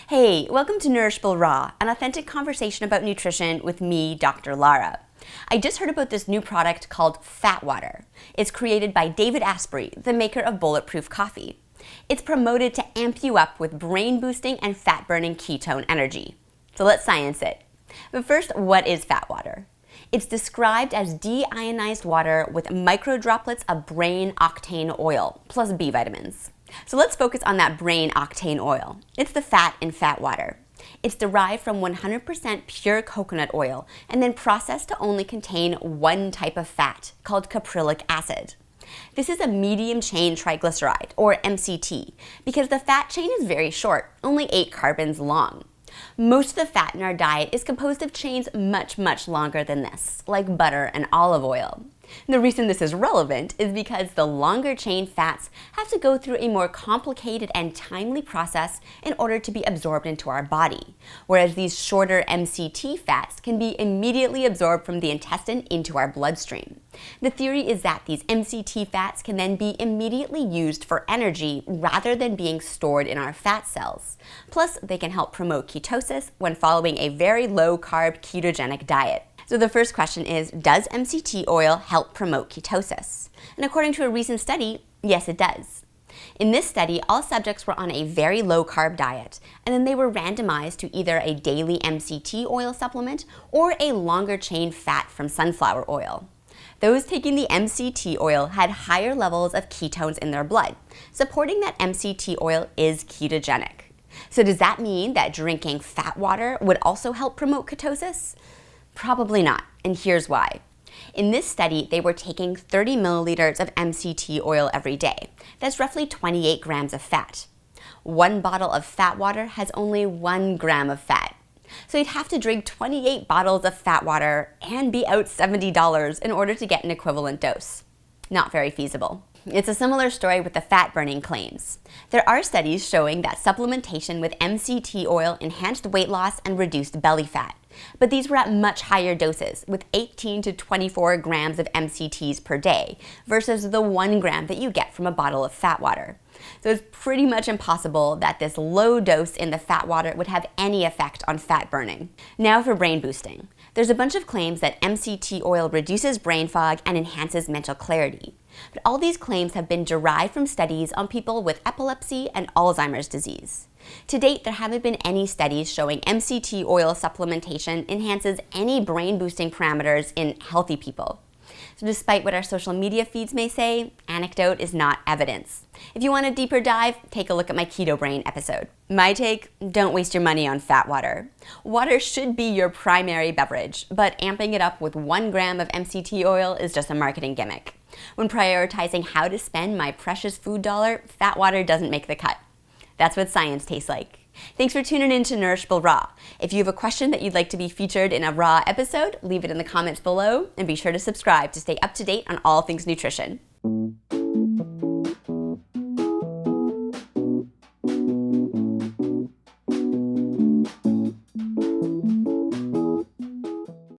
Hey, welcome to Nourishable Raw, an authentic conversation about nutrition with me, Dr. Lara. I just heard about this new product called FATwater. It's created by David Asprey, the maker of Bulletproof Coffee. It's promoted to amp you up with brain-boosting and fat-burning ketone energy. So let's science it. But first, what is FATwater? It's described as deionized water with micro droplets of brain octane oil, plus B vitamins. So let's focus on that brain octane oil. It's the fat in FATwater. It's derived from 100% pure coconut oil and then processed to only contain one type of fat, called caprylic acid. This is a medium chain triglyceride, or MCT, because the fat chain is very short, only 8 carbons long. Most of the fat in our diet is composed of chains much longer than this, like butter and olive oil. The reason this is relevant is because the longer chain fats have to go through a more complicated and timely process in order to be absorbed into our body, whereas these shorter MCT fats can be immediately absorbed from the intestine into our bloodstream. The theory is that these MCT fats can then be immediately used for energy rather than being stored in our fat cells. Plus, they can help promote ketosis when following a very low-carb ketogenic diet. So the first question is, does MCT oil help promote ketosis? And according to a recent study, yes, it does. In this study, all subjects were on a very low-carb diet, and then they were randomized to either a daily MCT oil supplement or a longer-chain fat from sunflower oil. Those taking the MCT oil had higher levels of ketones in their blood, supporting that MCT oil is ketogenic. So does that mean that drinking fat water would also help promote ketosis? Probably not, and here's why. In this study, they were taking 30 milliliters of MCT oil every day. That's roughly 28 grams of fat. One bottle of fat water has only 1 gram of fat. So you'd have to drink 28 bottles of fat water and be out $70 in order to get an equivalent dose. Not very feasible. It's a similar story with the fat-burning claims. There are studies showing that supplementation with MCT oil enhanced weight loss and reduced belly fat. But these were at much higher doses, with 18 to 24 grams of MCTs per day, versus the 1 gram that you get from a bottle of fat water. So it's pretty much impossible that this low dose in the fat water would have any effect on fat burning. Now for brain boosting. There's a bunch of claims that MCT oil reduces brain fog and enhances mental clarity. But all these claims have been derived from studies on people with epilepsy and Alzheimer's disease. To date, there haven't been any studies showing MCT oil supplementation enhances any brain-boosting parameters in healthy people. So despite what our social media feeds may say, anecdote is not evidence. If you want a deeper dive, take a look at my Keto Brain episode. My take, don't waste your money on fat water. Water should be your primary beverage, but amping it up with 1 gram of MCT oil is just a marketing gimmick. When prioritizing how to spend my precious food dollar, fat water doesn't make the cut. That's what science tastes like. Thanks for tuning in to Nourishable Raw. If you have a question that you'd like to be featured in a Raw episode, leave it in the comments below, and be sure to subscribe to stay up to date on all things nutrition.